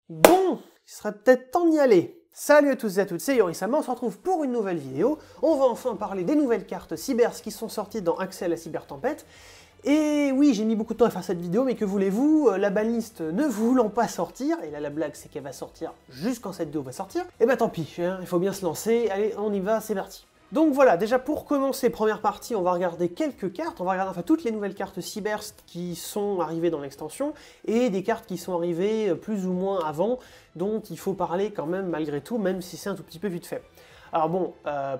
Bon, il serait peut-être temps d'y aller. Salut à tous et à toutes, c'est Yorisama, on se retrouve pour une nouvelle vidéo. On va enfin parler des nouvelles cartes Cybers qui sont sorties dans Accès à la Cybertempête. Et oui, j'ai mis beaucoup de temps à faire cette vidéo, mais que voulez-vous, la banlist ne voulant pas sortir, et là la blague c'est qu'elle va sortir juste quand cette vidéo va sortir, et bah tant pis, hein, il faut bien se lancer, allez on y va, c'est parti. Donc voilà, déjà pour commencer, première partie, on va regarder quelques cartes, on va regarder enfin toutes les nouvelles cartes Cybers qui sont arrivées dans l'extension, et des cartes qui sont arrivées plus ou moins avant, dont il faut parler quand même malgré tout, même si c'est un tout petit peu vite fait. Alors bon,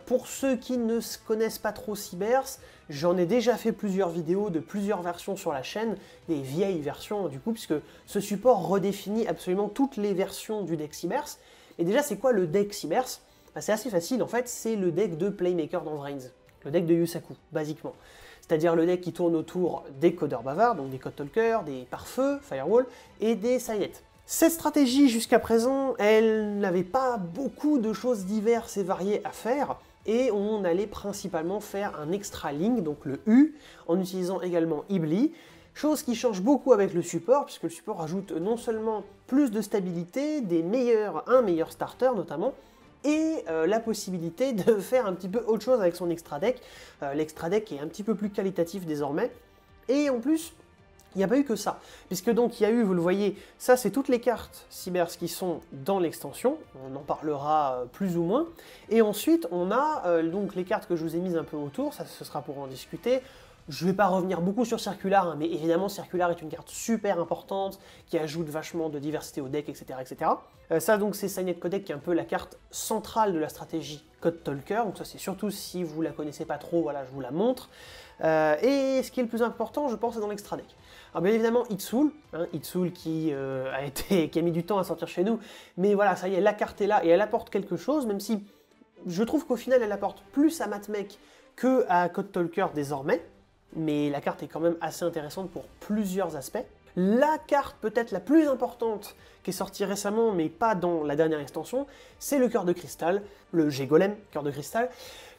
pour ceux qui ne connaissent pas trop Cybers, j'en ai déjà fait plusieurs vidéos de plusieurs versions sur la chaîne, des vieilles versions du coup, puisque ce support redéfinit absolument toutes les versions du deck Cybers. Et déjà, c'est quoi le deck Cybers? C'est assez facile, en fait, c'est le deck de Playmaker dans Vrains, le deck de Yusaku, basiquement. C'est-à-dire le deck qui tourne autour des codeurs bavards, donc des code talkers, des pare-feux, firewall, et des Cynet. Cette stratégie, jusqu'à présent, elle n'avait pas beaucoup de choses diverses et variées à faire, et on allait principalement faire un extra link, donc le U, en utilisant également Ibli, chose qui change beaucoup avec le support, puisque le support ajoute non seulement plus de stabilité, un meilleur starter notamment, et la possibilité de faire un petit peu autre chose avec son extra deck. L'extra deck est un petit peu plus qualitatif désormais, et en plus, il n'y a pas eu que ça, puisque donc il y a eu, vous le voyez, ça c'est toutes les cartes Cybers qui sont dans l'extension, on en parlera plus ou moins, et ensuite on a donc les cartes que je vous ai mises un peu autour, ça ce sera pour en discuter. Je ne vais pas revenir beaucoup sur Circular, hein, mais évidemment Circular est une carte super importante qui ajoute vachement de diversité au deck, etc. etc. Ça donc c'est Cynet Codec qui est un peu la carte centrale de la stratégie Code Talker, donc ça c'est surtout si vous la connaissez pas trop, voilà je vous la montre. Et ce qui est le plus important, je pense, c'est dans l'extra deck. Alors bien évidemment Itsul, hein, Itsul qui a mis du temps à sortir chez nous, mais voilà, ça y est, la carte est là et elle apporte quelque chose, même si je trouve qu'au final elle apporte plus à Matmec que à Code Talker désormais. Mais la carte est quand même assez intéressante pour plusieurs aspects. La carte peut-être la plus importante qui est sortie récemment, mais pas dans la dernière extension, c'est le cœur de cristal, le G-Golem, cœur de cristal,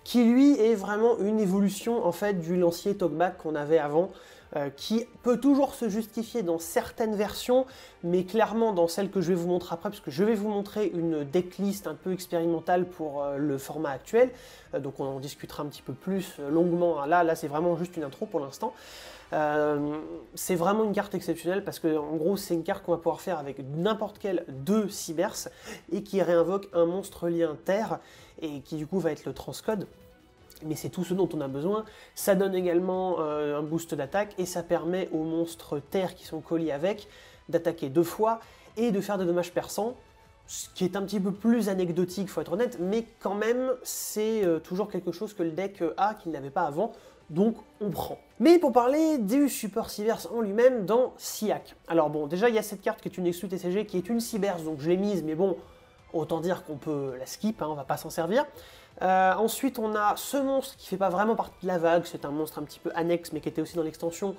qui lui est vraiment une évolution en fait du lancier Togmak qu'on avait avant, qui peut toujours se justifier dans certaines versions, mais clairement dans celle que je vais vous montrer après, parce que je vais vous montrer une decklist un peu expérimentale pour le format actuel, donc on en discutera un petit peu plus longuement. Là c'est vraiment juste une intro pour l'instant. C'est vraiment une carte exceptionnelle parce que en gros c'est une carte qu'on va pouvoir faire avec n'importe quel 2 Cybers et qui réinvoque un monstre lien terre et qui du coup va être le transcode. Mais c'est tout ce dont on a besoin. Ça donne également un boost d'attaque et ça permet aux monstres terre qui sont collés avec d'attaquer 2 fois et de faire des dommages perçants, ce qui est un petit peu plus anecdotique, faut être honnête, mais quand même c'est toujours quelque chose que le deck a qu'il n'avait pas avant, donc on prend. Mais pour parler du support Cybers en lui-même dans SIAC. Alors bon, déjà il y a cette carte qui est une exclue TCG qui est une Cybers, donc je l'ai mise, mais bon, autant dire qu'on peut la skip, hein, on va pas s'en servir. Ensuite, on a ce monstre qui fait pas vraiment partie de la vague, c'est un monstre un petit peu annexe, mais qui était aussi dans l'extension,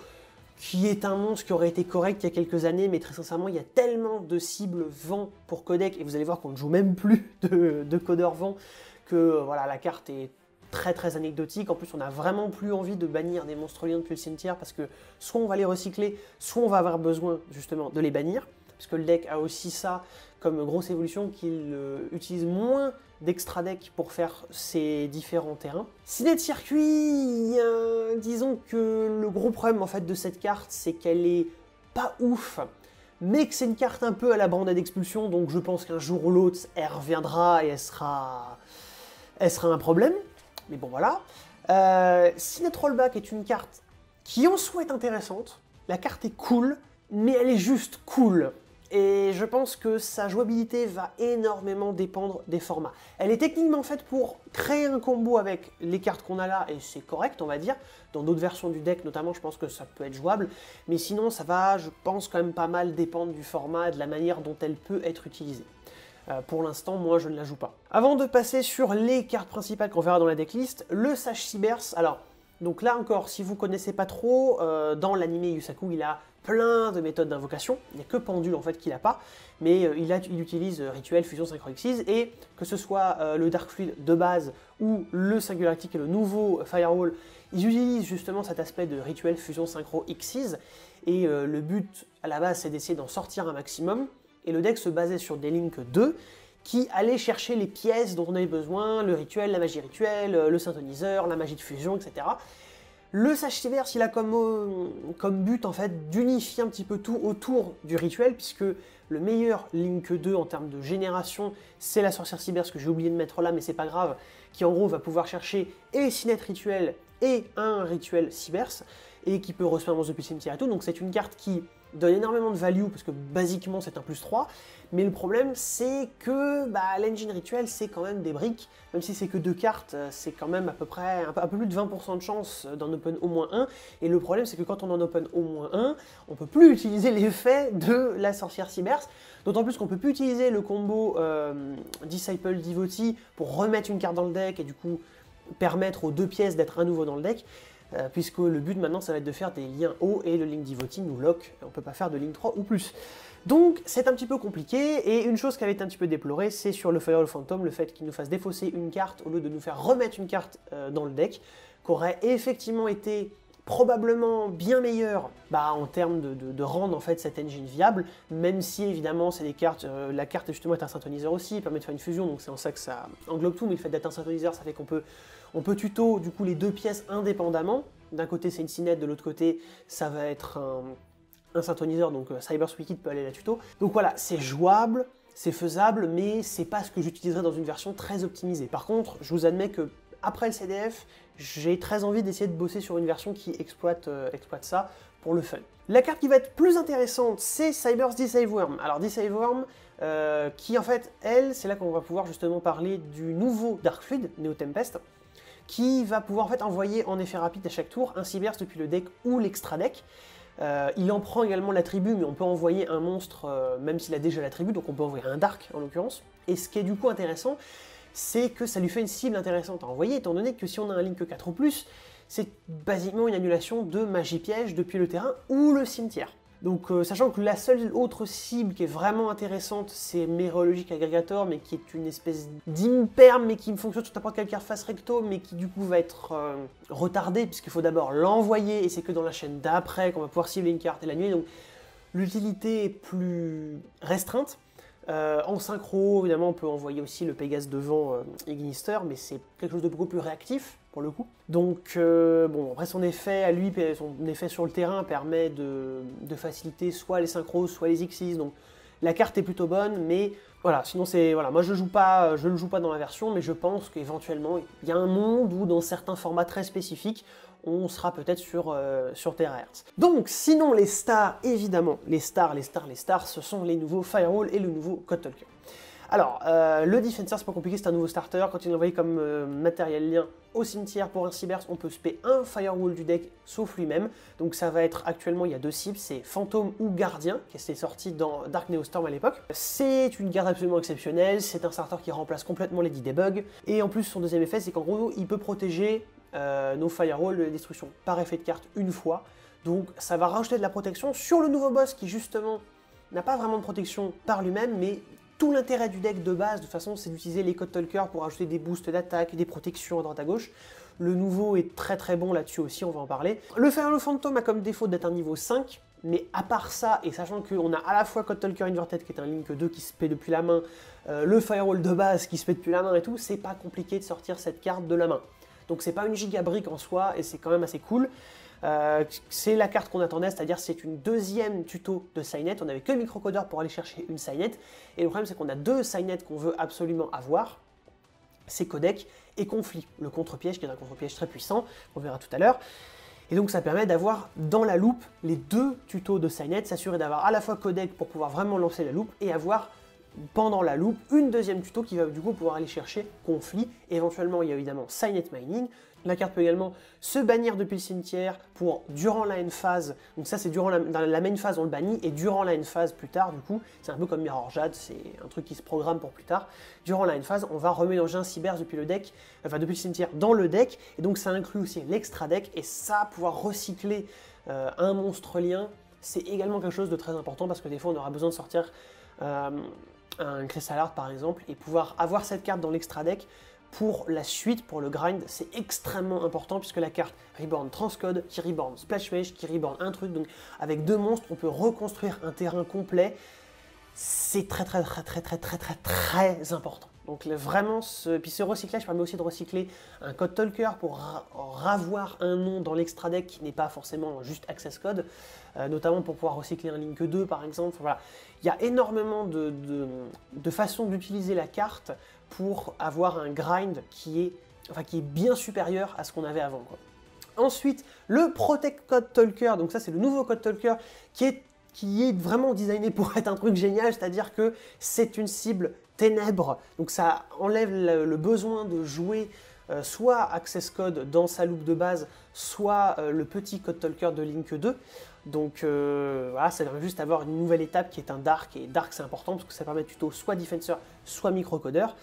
qui est un monstre qui aurait été correct il y a quelques années, mais très sincèrement, il y a tellement de cibles vent pour codec, et vous allez voir qu'on ne joue même plus de codeur vent, que voilà, la carte est très très anecdotique. En plus, on n'a vraiment plus envie de bannir des monstres liens depuis le cimetière, parce que soit on va les recycler, soit on va avoir besoin justement de les bannir, parce que le deck a aussi ça comme grosse évolution, qu'il utilise moins d'extra deck pour faire ses différents terrains. Cynet Circuit, disons que le gros problème en fait de cette carte, c'est qu'elle est pas ouf, mais que c'est une carte un peu à la bande d'expulsion, donc je pense qu'un jour ou l'autre, elle reviendra et elle sera un problème. Mais bon voilà. Cynet Rollback est une carte qui en soi est intéressante, la carte est cool, mais elle est juste cool. Et je pense que sa jouabilité va énormément dépendre des formats. Elle est techniquement faite pour créer un combo avec les cartes qu'on a là, et c'est correct, on va dire. Dans d'autres versions du deck, notamment, je pense que ça peut être jouable. Mais sinon, ça va, je pense, quand même pas mal dépendre du format et de la manière dont elle peut être utilisée. Pour l'instant, moi, je ne la joue pas. Avant de passer sur les cartes principales qu'on verra dans la decklist, le Sage Cybers. Alors, donc là encore, si vous ne connaissez pas trop, dans l'anime Yusaku, il a plein de méthodes d'invocation, il n'y a que Pendule en fait qu'il n'a pas, mais il utilise Rituel, Fusion, Synchro Xyz, et que ce soit le Dark Fluid de base ou le Singularity qui est le nouveau Firewall, ils utilisent justement cet aspect de Rituel, Fusion, Synchro Xyz, et le but à la base c'est d'essayer d'en sortir un maximum, et le deck se basait sur des Link 2 qui allaient chercher les pièces dont on avait besoin, le rituel, la magie rituelle, le synthoniseur, la magie de fusion, etc. Le Sage Cyber, il a comme but en fait d'unifier un petit peu tout autour du rituel, puisque le meilleur Link 2 en termes de génération, c'est la sorcière cyber, ce que j'ai oublié de mettre là, mais c'est pas grave, qui en gros va pouvoir chercher et Syneth rituel et un rituel cybers, et qui peut recevoir un monstre depuis le cimetière et tout, donc c'est une carte qui donne énormément de value, parce que basiquement c'est un +3, mais le problème c'est que l'engine rituel c'est quand même des briques, même si c'est que 2 cartes, c'est quand même à peu près un peu plus de 20% de chance d'en open au moins un, et le problème c'est que quand on en open au moins un, on peut plus utiliser l'effet de la sorcière cybers, d'autant plus qu'on peut plus utiliser le combo Disciple Devotee pour remettre une carte dans le deck, et du coup permettre aux 2 pièces d'être à nouveau dans le deck, puisque le but maintenant ça va être de faire des liens hauts et le Link Devotee nous lock, on ne peut pas faire de Link 3 ou plus. Donc c'est un petit peu compliqué, et une chose qui avait été un petit peu déplorée, c'est sur le Firewall Phantom, le fait qu'il nous fasse défausser une carte au lieu de nous faire remettre une carte dans le deck, qu'aurait effectivement été probablement bien meilleur en termes de rendre en fait cette engine viable, même si évidemment c'est des cartes, la carte justement est un synthoniseur aussi, il permet de faire une fusion, donc c'est en ça que ça englobe tout, mais le fait d'être un synthoniseur ça fait qu'on peut tuto du coup les 2 pièces indépendamment, d'un côté c'est une Syneth, de l'autre côté ça va être un synthoniseur, donc Cyber's Wicked peut aller la tuto, donc voilà, c'est jouable, c'est faisable, mais c'est pas ce que j'utiliserai dans une version très optimisée. Par contre, je vous admets que après le CDF, j'ai très envie d'essayer de bosser sur une version qui exploite ça pour le fun. La carte qui va être plus intéressante, c'est Cyber's Deceive Worm. Alors Deceive Worm, qui en fait, elle, c'est là qu'on va pouvoir justement parler du nouveau Dark Fluid, Neo Tempest, qui va pouvoir en fait envoyer en effet rapide à chaque tour un Cybers depuis le deck ou l'extra deck. Il en prend également l'attribut, mais on peut envoyer un monstre même s'il a déjà l'attribut, donc on peut envoyer un Dark en l'occurrence. Et ce qui est du coup intéressant, c'est que ça lui fait une cible intéressante à envoyer, étant donné que si on a un Link 4 ou plus, c'est basiquement une annulation de magie piège depuis le terrain ou le cimetière. Donc sachant que la seule autre cible qui est vraiment intéressante, c'est Méréologique Aggregator, mais qui est une espèce d'imperme, mais qui fonctionne sur n'importe quelle carte face recto, mais qui du coup va être retardée, puisqu'il faut d'abord l'envoyer, et c'est que dans la chaîne d'après qu'on va pouvoir cibler une carte et l'annuler, donc l'utilité est plus restreinte. En synchro, évidemment, on peut envoyer aussi le Pégase devant Ignister, mais c'est quelque chose de beaucoup plus réactif, pour le coup. Donc, bon, après son effet à lui, son effet sur le terrain permet de faciliter soit les synchros, soit les Xyz, donc la carte est plutôt bonne, mais voilà, sinon c'est, voilà, moi je ne le joue pas dans la version, mais je pense qu'éventuellement, il y a un monde où dans certains formats très spécifiques, on sera peut-être sur Terahertz. Donc, sinon les stars, évidemment, les stars, ce sont les nouveaux Firewall et le nouveau Code Talker. Alors, le Defensor, c'est pas compliqué, c'est un nouveau starter. Quand il est envoyé comme matériel lien au cimetière pour un Cybers, on peut spé un Firewall du deck, sauf lui-même. Donc ça va être, actuellement, il y a 2 cibles, c'est Fantôme ou Gardien, qui était sorti dans Dark Neostorm à l'époque. C'est une garde absolument exceptionnelle, c'est un starter qui remplace complètement les Debug. Et en plus, son deuxième effet, c'est qu'en gros, il peut protéger nos Firewall de destruction par effet de carte une fois. Donc ça va rajouter de la protection sur le nouveau boss qui, justement, n'a pas vraiment de protection par lui-même, mais tout l'intérêt du deck de base, de toute façon, c'est d'utiliser les Code Talker pour ajouter des boosts d'attaque, des protections à droite à gauche. Le nouveau est très très bon là-dessus aussi, on va en parler. Le Firewall Phantom a comme défaut d'être un niveau 5, mais à part ça, et sachant qu'on a à la fois Code Talker Inverted qui est un Link 2 qui se paie depuis la main, le Firewall de base qui se paie depuis la main et tout, c'est pas compliqué de sortir cette carte de la main. Donc c'est pas une giga brique en soi, et c'est quand même assez cool. C'est la carte qu'on attendait, c'est-à-dire c'est une deuxième tuto de Cynet. On n'avait que le microcodeur pour aller chercher une Cynet, et le problème c'est qu'on a 2 Cynet qu'on veut absolument avoir, c'est Codec et Conflit, le contre-piège qui est un contre-piège très puissant, on verra tout à l'heure. Et donc ça permet d'avoir dans la loupe les 2 tutos de Cynet, s'assurer d'avoir à la fois Codec pour pouvoir vraiment lancer la loupe, et avoir pendant la loupe une deuxième tuto qui va du coup pouvoir aller chercher Conflit. Éventuellement il y a évidemment Cynet Mining. La carte peut également se bannir depuis le cimetière pour durant la end phase, donc ça c'est dans la main phase on le bannit, et durant la end phase plus tard du coup, c'est un peu comme Mirror Jade, c'est un truc qui se programme pour plus tard. Durant la end phase, on va remélanger un Cybers depuis le deck, enfin depuis le cimetière dans le deck, et donc ça inclut aussi l'extra deck, et ça, pouvoir recycler un monstre lien, c'est également quelque chose de très important, parce que des fois on aura besoin de sortir un Crystal Heart par exemple, et pouvoir avoir cette carte dans l'extra deck pour la suite, pour le grind, c'est extrêmement important, puisque la carte Reborn Transcode, qui Reborn Splash Mage, qui Reborn un truc, donc avec 2 monstres, on peut reconstruire un terrain complet. c'est très important. Donc vraiment, puis ce recyclage permet aussi de recycler un code talker pour ravoir un nom dans l'extra deck qui n'est pas forcément juste access code, notamment pour pouvoir recycler un link 2 par exemple. Enfin, voilà. Il y a énormément de façons d'utiliser la carte pour avoir un grind qui est bien supérieur à ce qu'on avait avant, quoi. Ensuite, le Protect Code Talker, donc ça c'est le nouveau code talker qui est vraiment designé pour être un truc génial, c'est-à-dire que c'est une cible ténèbres, donc ça enlève le besoin de jouer soit Access Code dans sa loupe de base, soit le petit code talker de Link 2. Donc voilà, ça permet juste d'avoir une nouvelle étape qui est un Dark, et Dark c'est important parce que ça permet plutôt soit Defenseur, soit Microcodeur.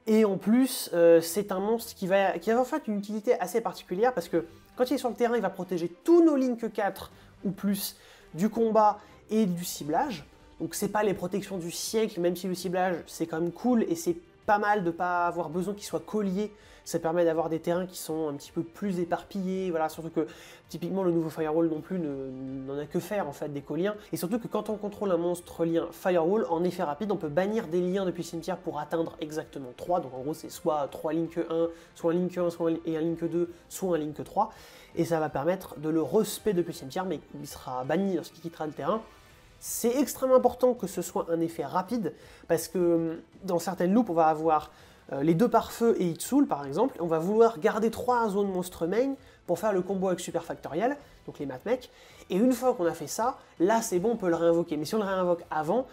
Et en plus, c'est un monstre qui va en fait une utilité assez particulière parce que quand il est sur le terrain, il va protéger tous nos Link 4 ou plus du combat et du ciblage. Donc c'est pas les protections du siècle, même si le ciblage c'est quand même cool et c'est pas mal de pas avoir besoin qu'il soit collier. Ça permet d'avoir des terrains qui sont un petit peu plus éparpillés, voilà, surtout que typiquement le nouveau Firewall non plus n'en a que faire en fait des co-liens. Et surtout que quand on contrôle un monstre lien Firewall, en effet rapide, on peut bannir des liens depuis le cimetière pour atteindre exactement 3. Donc en gros c'est soit 3 Link 1, soit un Link 1, soit un Link 2, soit un Link 3. Et ça va permettre de le respect depuis le cimetière, mais il sera banni lorsqu'il quittera le terrain. C'est extrêmement important que ce soit un effet rapide, parce que dans certaines loupes, on va avoir les 2 pare-feu et Hitsoul par exemple, et on va vouloir garder 3 zones monstre main pour faire le combo avec Super Factorial, donc les Matmech, et une fois qu'on a fait ça, là c'est bon, on peut le réinvoquer, mais si on le réinvoque avant,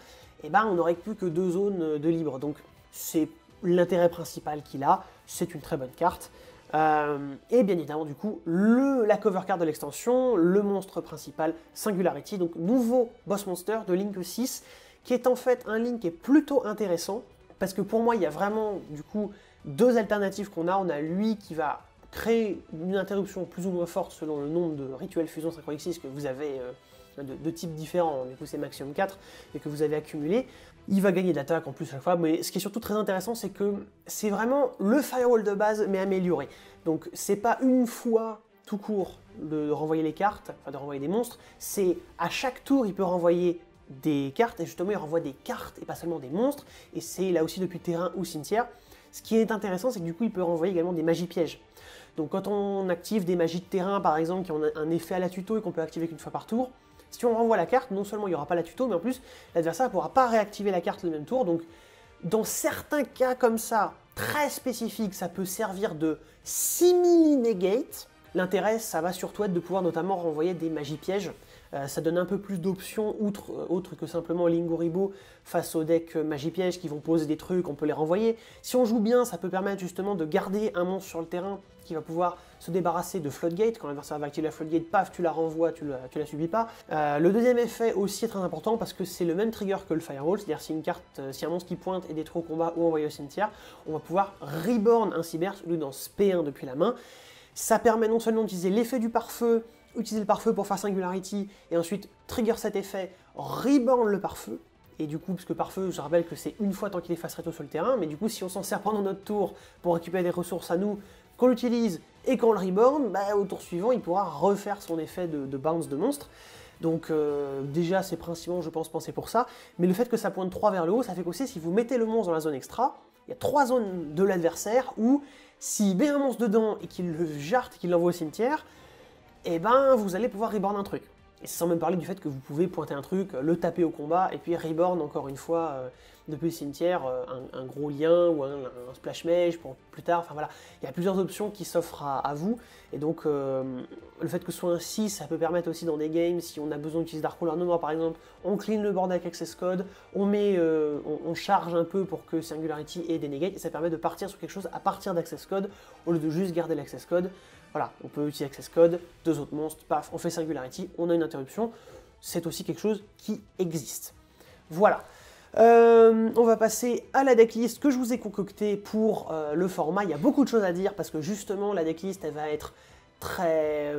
eh ben, on n'aurait plus que 2 zones de libre, donc c'est l'intérêt principal qu'il a, c'est une très bonne carte. Et bien évidemment du coup la cover card de l'extension, le monstre principal Singularity, donc nouveau boss monster de Link 6, qui est en fait un Link qui est plutôt intéressant, parce que pour moi il y a vraiment du coup 2 alternatives qu'on a. On a lui qui va créer une interruption plus ou moins forte selon le nombre de rituels fusion synchronixis que vous avez de types différents, du coup c'est maximum 4, et que vous avez accumulé. Il va gagner d'attaque en plus à chaque fois, mais ce qui est surtout très intéressant, c'est que c'est vraiment le Firewall de base, mais amélioré. Donc c'est pas une fois tout court de renvoyer les cartes, enfin de renvoyer des monstres, c'est à chaque tour il peut renvoyer des cartes, et justement il renvoie des cartes et pas seulement des monstres, et c'est là aussi depuis terrain ou cimetière. Ce qui est intéressant, c'est que du coup il peut renvoyer également des magies pièges. Donc quand on active des magies de terrain par exemple qui ont un effet à la tuto et qu'on peut activer qu'une fois par tour, si on renvoie la carte, non seulement il n'y aura pas la tuto, mais en plus, l'adversaire ne pourra pas réactiver la carte le même tour. Donc, dans certains cas comme ça, très spécifiques, ça peut servir de simili-negate. L'intérêt, ça va surtout être de pouvoir notamment renvoyer des magies pièges. Ça donne un peu plus d'options, autre que simplement Lingoribo face aux decks magie piège qui vont poser des trucs, on peut les renvoyer. Si on joue bien, ça peut permettre justement de garder un monstre sur le terrain qui va pouvoir se débarrasser de Floodgate. Quand l'adversaire va activer la Floodgate, paf, tu la renvoies, tu la subis pas. Le deuxième effet aussi est très important parce que c'est le même trigger que le Firewall, c'est-à-dire si une carte, si un monstre qui pointe est détruit au combat ou envoyé au cimetière, on va pouvoir reborn un cyber, celui dans P1 depuis la main. Ça permet non seulement d'utiliser l'effet du pare-feu, utiliser le pare-feu pour faire Singularity, et ensuite trigger cet effet, reborn le pare-feu, et du coup, parce que pare-feu, je rappelle que c'est une fois tant qu'il est face réto sur le terrain, mais du coup, si on s'en sert pendant notre tour pour récupérer des ressources à nous, qu'on l'utilise et qu'on le reborn, bah, au tour suivant, il pourra refaire son effet de bounce de monstre. Donc déjà, c'est principalement, je pense, pensé pour ça, mais le fait que ça pointe 3 vers le haut, ça fait qu'aussi, si vous mettez le monstre dans la zone extra, il y a 3 zones de l'adversaire où, s'il met un monstre dedans et qu'il le jarte et qu'il l'envoie au cimetière, et ben vous allez pouvoir reborn un truc. Et sans même parler du fait que vous pouvez pointer un truc, le taper au combat, et puis reborn encore une fois depuis le cimetière, un gros lien ou un splash mage pour plus tard, enfin voilà. Il y a plusieurs options qui s'offrent à vous, et donc le fait que ce soit un 6, ça peut permettre aussi dans des games, si on a besoin d'utiliser Dark Ruler Noir par exemple, on clean le board avec Access Code, on charge un peu pour que Singularity ait des negates, et ça permet de partir sur quelque chose à partir d'Access Code, au lieu de juste garder l'Access Code. Voilà, on peut utiliser Access Code, 2 autres monstres, paf, on fait Singularity, on a une interruption. C'est aussi quelque chose qui existe. Voilà. On va passer à la decklist que je vous ai concoctée pour le format. Il y a beaucoup de choses à dire parce que justement la decklist elle va être très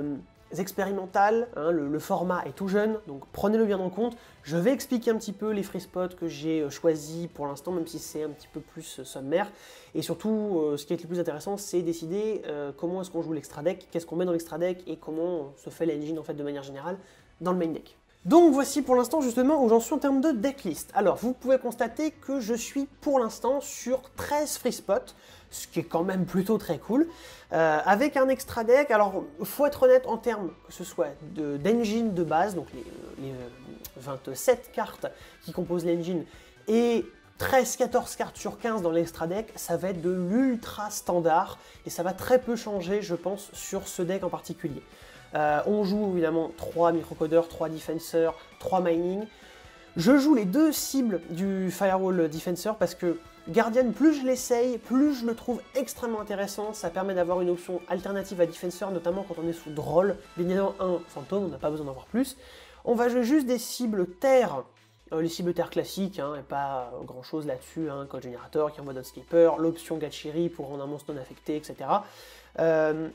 expérimentale, hein, le format est tout jeune, donc prenez-le bien en compte. Je vais expliquer un petit peu les free spots que j'ai choisis pour l'instant, même si c'est un petit peu plus sommaire. Et surtout, ce qui est le plus intéressant, c'est décider comment est-ce qu'on joue l'extra deck, qu'est-ce qu'on met dans l'extra deck et comment se fait l'engine en fait de manière générale dans le main deck. Donc voici pour l'instant justement où j'en suis en termes de decklist. Alors vous pouvez constater que je suis pour l'instant sur 13 free spots, ce qui est quand même plutôt très cool, avec un extra deck. Alors faut être honnête en termes que ce soit d'engine de base, donc les 27 cartes qui composent l'engine, et 13-14 cartes sur 15 dans l'extra deck, ça va être de l'ultra standard, et ça va très peu changer je pense sur ce deck en particulier. On joue évidemment 3 microcodeurs, 3 defenseurs, 3 mining. Je joue les deux cibles du Firewall Defensor parce que Guardian, plus je l'essaye, plus je le trouve extrêmement intéressant. Ça permet d'avoir une option alternative à Defensor, notamment quand on est sous Droll. Bien évidemment, un fantôme, on n'a pas besoin d'en avoir plus. On va jouer juste des cibles terre. Les cibles terre classiques, et pas grand chose là-dessus, Code Generator qui envoie Dotscaper, l'option Gachiri pour rendre un monstre non affecté, etc.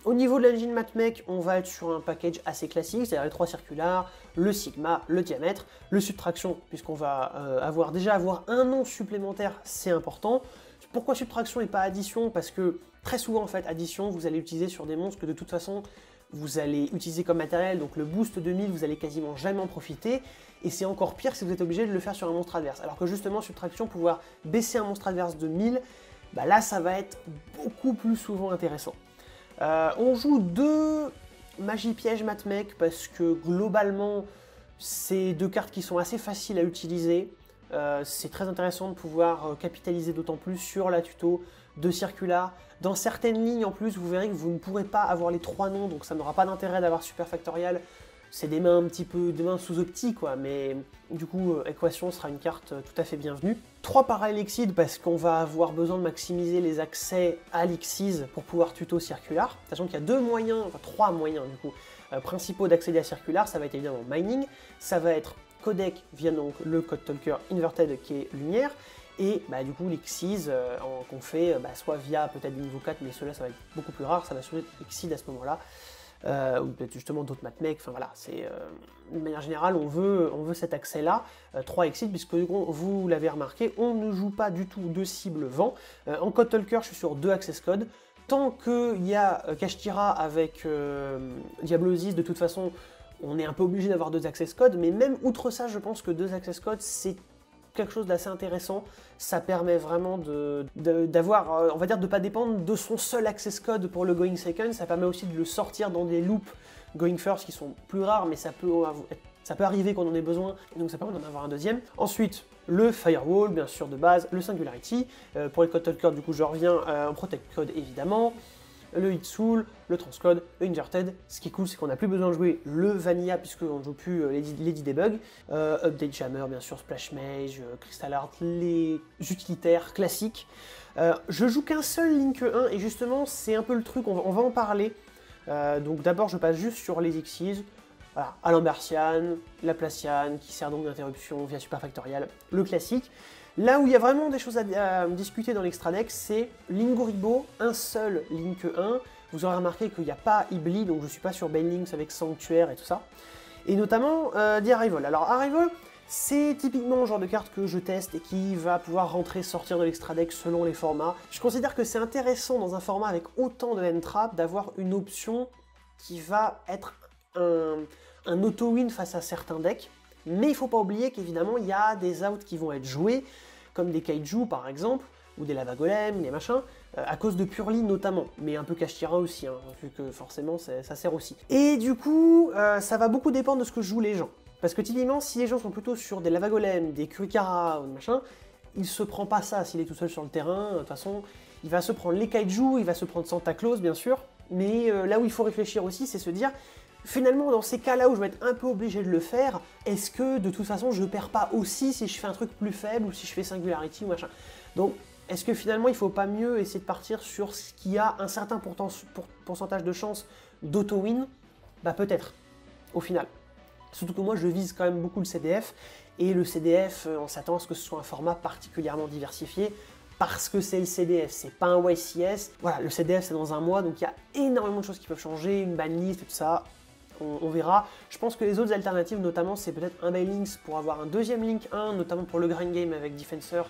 Au niveau de l'engine MatMech, on va être sur un package assez classique, c'est-à-dire les 3 circulaires, le sigma, le diamètre, le subtraction, puisqu'on va avoir un nom supplémentaire, c'est important. Pourquoi subtraction et pas addition? Parce que très souvent en fait, addition, vous allez utiliser sur des monstres que de toute façon, vous allez utiliser comme matériel, donc le boost 2000, vous allez quasiment jamais en profiter, et c'est encore pire si vous êtes obligé de le faire sur un monstre adverse. Alors que justement, subtraction, pouvoir baisser un monstre adverse de 1000, là ça va être beaucoup plus souvent intéressant. On joue 2 magie piège matmech parce que globalement, c'est 2 cartes qui sont assez faciles à utiliser. C'est très intéressant de pouvoir capitaliser d'autant plus sur la tuto de Circular. Dans certaines lignes en plus, vous verrez que vous ne pourrez pas avoir les 3 noms, donc ça n'aura pas d'intérêt d'avoir Super Factorial. C'est des mains un petit peu, des mains sous opti quoi, mais du coup, Équation sera une carte tout à fait bienvenue. 3 Parallel Exceed parce qu'on va avoir besoin de maximiser les accès à l'Exceed pour pouvoir tuto Circular, sachant qu'il y a 2 moyens, enfin 3 moyens du coup, principaux d'accéder à Circular. Ça va être évidemment Mining, ça va être Codec via donc le Code Talker Inverted qui est Lumière, et du coup l'Exceed qu'on fait soit via peut-être des niveaux 4, mais cela ça va être beaucoup plus rare, ça va surtout être Exceed à ce moment-là. Ou peut-être justement d'autres matmech, enfin voilà, c'est de manière générale on veut cet accès là, 3 exit, puisque vous l'avez remarqué, on ne joue pas du tout de cible vent. En Code Talker je suis sur 2 access codes, tant qu'il y a Kashtira avec Diablosis, de toute façon on est un peu obligé d'avoir 2 access codes, mais même outre ça je pense que 2 access codes c'est quelque chose d'assez intéressant. Ça permet vraiment d'avoir, on va dire, de ne pas dépendre de son seul access code pour le going second. Ça permet aussi de le sortir dans des loops going first qui sont plus rares, mais ça peut arriver quand on en ait besoin, donc ça permet d'en avoir un deuxième. Ensuite, le Firewall, bien sûr, de base, le Singularity. Pour les Code Talker, du coup, je reviens en Protect Code, évidemment. Le Hitsoul, le Transcode, le Inverted. Ce qui est cool, c'est qu'on n'a plus besoin de jouer le Vanilla, puisqu'on ne joue plus Lady Debug. Update Jammer, bien sûr, Splash Mage, Crystal Art, les utilitaires classiques. Je joue qu'un seul Link 1, et justement, c'est un peu le truc, on va en parler. Donc d'abord, je passe juste sur les Xyz. Voilà, Alambertian, Laplacian, qui sert donc d'interruption via Super Factorial, le classique. Là où il y a vraiment des choses à discuter dans l'extra deck, c'est Linguribo, un seul Link 1. Vous aurez remarqué qu'il n'y a pas Ibli, donc je ne suis pas sur Banelinks avec Sanctuaire et tout ça. Et notamment The Arrival. Alors Arrival, c'est typiquement le genre de carte que je teste et qui va pouvoir rentrer, sortir de l'extra deck selon les formats. Je considère que c'est intéressant dans un format avec autant de end-trap d'avoir une option qui va être un auto-win face à certains decks. Mais il ne faut pas oublier qu'évidemment, il y a des outs qui vont être joués, comme des kaiju par exemple, ou des lava golems, des machins, à cause de Purely notamment, mais un peu Kashtira aussi, vu que forcément ça sert aussi. Et du coup, ça va beaucoup dépendre de ce que jouent les gens. Parce que typiquement, si les gens sont plutôt sur des lava golems, des Kurikara ou des machins, il se prend pas ça s'il est tout seul sur le terrain. De toute façon, il va se prendre les kaiju, il va se prendre Santa Claus bien sûr, mais là où il faut réfléchir aussi, c'est se dire, finalement, dans ces cas-là où je vais être un peu obligé de le faire, est-ce que de toute façon je perds pas aussi si je fais un truc plus faible ou si je fais Singularity ou machin. Donc, est-ce que finalement il faut pas mieux essayer de partir sur ce qui a un certain pourcentage de chance d'auto-win? Peut-être, au final. Surtout que moi je vise quand même beaucoup le CDF, et le CDF, on s'attend à ce que ce soit un format particulièrement diversifié, parce que c'est le CDF, c'est pas un YCS. Voilà, le CDF c'est dans un mois, donc il y a énormément de choses qui peuvent changer, une banlist et tout ça. On verra. Je pense que les autres alternatives, notamment, c'est peut-être un Banelinks pour avoir un deuxième Link 1, notamment pour le grind game avec Defensor,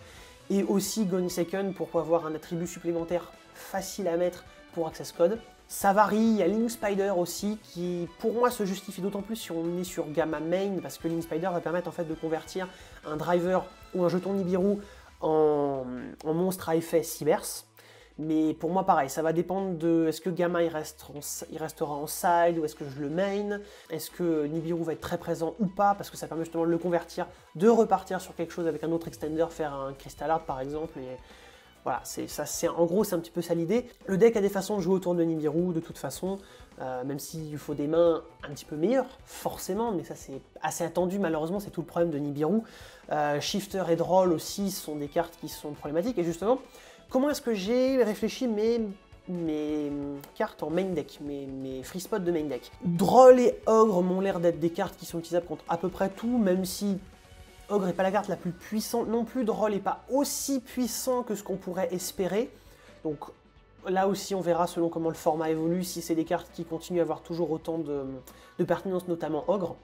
et aussi Going Second pour avoir un attribut supplémentaire facile à mettre pour Access Code. Ça varie, il y a Link Spider aussi, qui pour moi se justifie d'autant plus si on est sur Gamma Main, parce que Link Spider va permettre en fait de convertir un driver ou un jeton Nibiru en monstre à effet Cyberse. Mais pour moi pareil, ça va dépendre de est-ce que Gamma il restera en side ou est-ce que je le main, est-ce que Nibiru va être très présent ou pas, parce que ça permet justement de le convertir, de repartir sur quelque chose avec un autre extender, faire un Crystal Art par exemple, et voilà, en gros c'est un petit peu ça l'idée. Le deck a des façons de jouer autour de Nibiru de toute façon, même s'il faut des mains un petit peu meilleures, forcément, mais ça c'est assez attendu malheureusement, c'est tout le problème de Nibiru. Shifter et Droll aussi sont des cartes qui sont problématiques, et justement, comment est-ce que j'ai réfléchi mes cartes en main deck, mes free spots de main deck. Droll et Ogre m'ont l'air d'être des cartes qui sont utilisables contre à peu près tout, même si Ogre n'est pas la carte la plus puissante non plus, Droll n'est pas aussi puissant que ce qu'on pourrait espérer. Donc là aussi on verra selon comment le format évolue, si c'est des cartes qui continuent à avoir toujours autant de pertinence, notamment Ogre.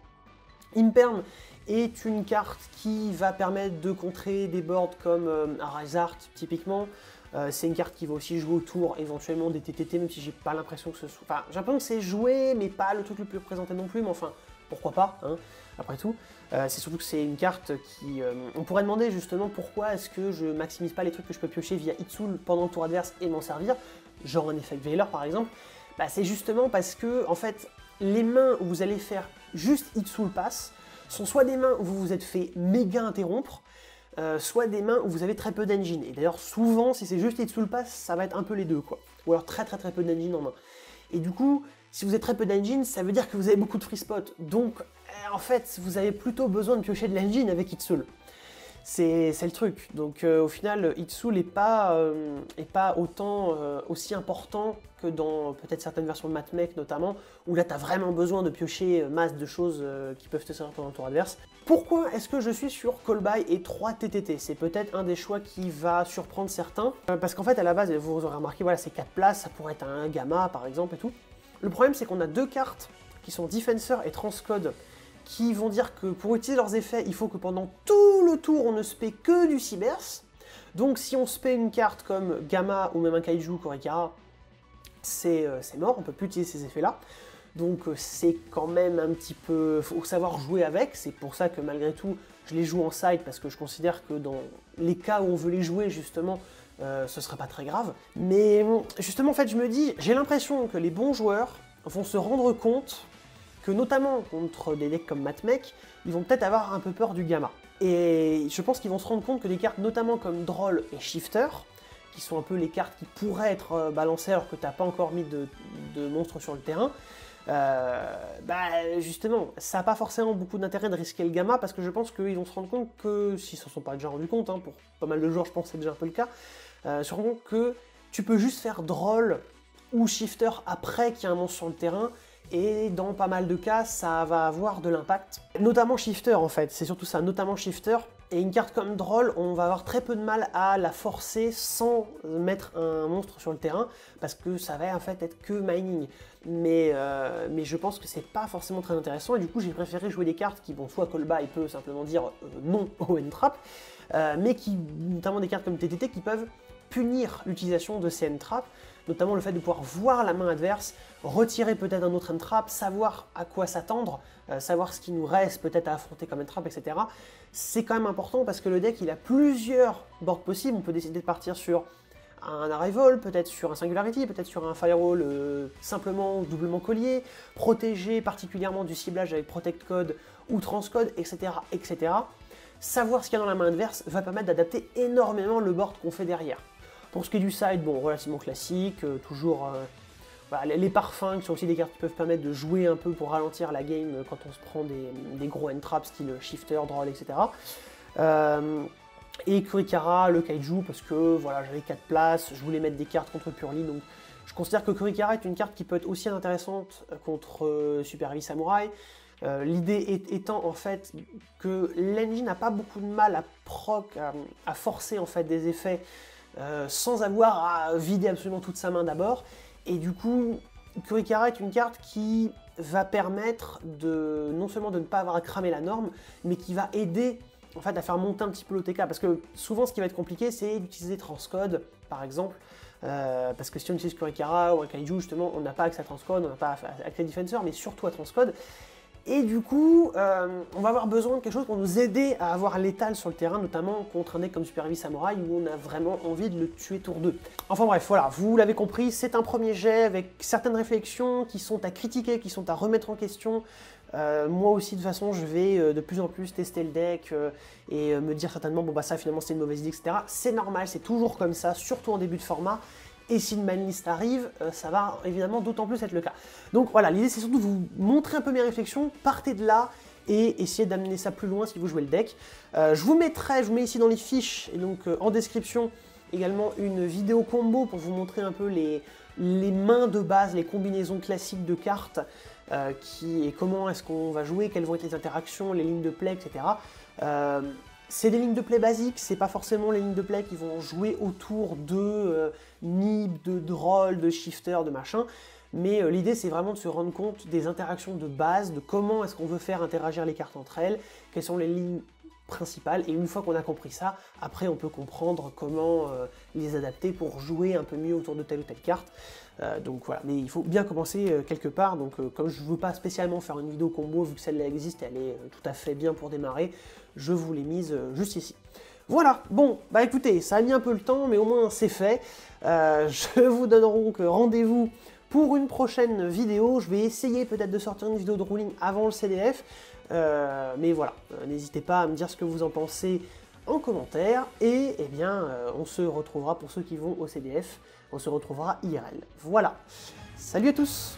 Imperm est une carte qui va permettre de contrer des boards comme Arizart typiquement. C'est une carte qui va aussi jouer autour éventuellement des TTT, même si j'ai pas l'impression que ce soit... Enfin, j'ai l'impression que c'est joué, mais pas le truc le plus représenté non plus, mais enfin, pourquoi pas, hein, après tout. C'est surtout que c'est une carte qui... on pourrait demander justement pourquoi est-ce que je maximise pas les trucs que je peux piocher via Hitsul pendant le tour adverse et m'en servir, genre un Effect Veiler par exemple. Bah, c'est justement parce que, en fait, les mains où vous allez faire juste Hitsul Pass sont soit des mains où vous vous êtes fait méga interrompre, soit des mains où vous avez très peu d'engine. Et d'ailleurs, souvent, si c'est juste Hitsul Pass, ça va être un peu les deux, quoi. Ou alors très peu d'engine en main. Et du coup, si vous avez très peu d'engine, ça veut dire que vous avez beaucoup de free spot. Donc, en fait, vous avez plutôt besoin de piocher de l'engine avec Hitsul. C'est le truc. Donc, au final, Hitsul n'est pas autant aussi important que dans peut-être certaines versions de Matmech notamment, où là, tu as vraiment besoin de piocher masse de choses qui peuvent te servir pendant le tour adverse. Pourquoi est-ce que je suis sur Call By et 3 TTT? C'est peut-être un des choix qui va surprendre certains, parce qu'en fait, à la base, vous aurez remarqué, voilà, c'est 4 places, ça pourrait être un Gamma, par exemple, et tout. Le problème, c'est qu'on a deux cartes qui sont Defensor et Transcode, qui vont dire que pour utiliser leurs effets, il faut que pendant tout le tour, on ne spé que du Cyberse. Donc si on spé une carte comme Gamma ou même un Kaiju Korikara, c'est mort, on ne peut plus utiliser ces effets-là. Donc c'est quand même un petit peu... faut savoir jouer avec, c'est pour ça que malgré tout, je les joue en side, parce que je considère que dans les cas où on veut les jouer, justement, ce serait pas très grave. Mais justement, en fait, je me dis, j'ai l'impression que les bons joueurs vont se rendre compte que notamment contre des decks comme Matmech, ils vont peut-être avoir un peu peur du Gamma. Et je pense qu'ils vont se rendre compte que des cartes notamment comme Droll et Shifter, qui sont un peu les cartes qui pourraient être balancées alors que tu n'as pas encore mis de monstres sur le terrain, bah justement, ça n'a pas forcément beaucoup d'intérêt de risquer le Gamma, parce que je pense qu'ils vont se rendre compte que, s'ils ne s'en sont pas déjà rendus compte, hein, pour pas mal de joueurs je pense que c'est déjà un peu le cas, se rendre compte que tu peux juste faire Droll ou Shifter après qu'il y a un monstre sur le terrain, et dans pas mal de cas, ça va avoir de l'impact. Notamment Shifter en fait, c'est surtout ça, notamment Shifter. Et une carte comme Droll, on va avoir très peu de mal à la forcer sans mettre un monstre sur le terrain, parce que ça va en fait être que mining. Mais je pense que c'est pas forcément très intéressant, et du coup j'ai préféré jouer des cartes qui vont soit call by, peut simplement dire non au N-Trap, mais qui, notamment des cartes comme TTT, qui peuvent punir l'utilisation de ces N-Trap, notamment le fait de pouvoir voir la main adverse, retirer peut-être un autre N-Trap, savoir à quoi s'attendre, savoir ce qui nous reste peut-être à affronter comme N-Trap, etc. C'est quand même important parce que le deck, il a plusieurs boards possibles. On peut décider de partir sur un Arrival, peut-être sur un Singularity, peut-être sur un Firewall simplement ou doublement collier, protéger particulièrement du ciblage avec Protect Code ou Transcode, etc., etc. Savoir ce qu'il y a dans la main adverse va permettre d'adapter énormément le board qu'on fait derrière. Pour ce qui est du side, bon, relativement classique, toujours voilà, les parfums qui sont aussi des cartes qui peuvent permettre de jouer un peu pour ralentir la game quand on se prend des gros N-Traps, style Shifter, Droll, etc. Et Kurikara, le Kaiju, parce que voilà, j'avais 4 places, je voulais mettre des cartes contre Purely, donc je considère que Kurikara est une carte qui peut être aussi intéressante contre Super Heavy Samurai. L'idée étant en fait que l'engine n'a pas beaucoup de mal à forcer en fait des effets sans avoir à vider absolument toute sa main d'abord, et du coup Kurikara est une carte qui va permettre de non seulement de ne pas avoir à cramer la norme, mais qui va aider en fait à faire monter un petit peu l'OTK, parce que souvent ce qui va être compliqué c'est d'utiliser Transcode par exemple parce que si on utilise Kurikara ou un Kaiju, justement, on n'a pas accès à Transcode, on n'a pas accès à Defensor, mais surtout à Transcode. Et du coup, on va avoir besoin de quelque chose pour nous aider à avoir l'étal sur le terrain, notamment contre un deck comme Super Heavy Samurai où on a vraiment envie de le tuer tour 2. Enfin bref, voilà, vous l'avez compris, c'est un premier jet avec certaines réflexions qui sont à critiquer, qui sont à remettre en question. Moi aussi, de toute façon, je vais de plus en plus tester le deck et me dire certainement, bon bah ça finalement c'était une mauvaise idée, etc. C'est normal, c'est toujours comme ça, surtout en début de format. Et si une manlist arrive, ça va évidemment d'autant plus être le cas. Donc voilà, l'idée c'est surtout de vous montrer un peu mes réflexions, partez de là et essayez d'amener ça plus loin si vous jouez le deck. Je vous mets ici dans les fiches et donc en description également une vidéo combo pour vous montrer un peu les mains de base, les combinaisons classiques de cartes et comment est-ce qu'on va jouer, quelles vont être les interactions, les lignes de play, etc. C'est des lignes de play basiques, c'est pas forcément les lignes de play qui vont jouer autour de Nib, de Droll, de Shifter, de machin, mais l'idée c'est vraiment de se rendre compte des interactions de base, de comment est-ce qu'on veut faire interagir les cartes entre elles, quelles sont les lignes principales, et une fois qu'on a compris ça, après on peut comprendre comment les adapter pour jouer un peu mieux autour de telle ou telle carte. Donc voilà, mais il faut bien commencer quelque part, donc comme je ne veux pas spécialement faire une vidéo combo, vu que celle-là existe, elle est tout à fait bien pour démarrer, je vous l'ai mise juste ici. Voilà, bon, bah écoutez, ça a mis un peu le temps, mais au moins c'est fait. Je vous donne donc rendez-vous pour une prochaine vidéo. Je vais essayer peut-être de sortir une vidéo de ruling avant le CDF, mais voilà, n'hésitez pas à me dire ce que vous en pensez en commentaire, et eh bien, on se retrouvera pour ceux qui vont au CDF, on se retrouvera IRL. Voilà, salut à tous!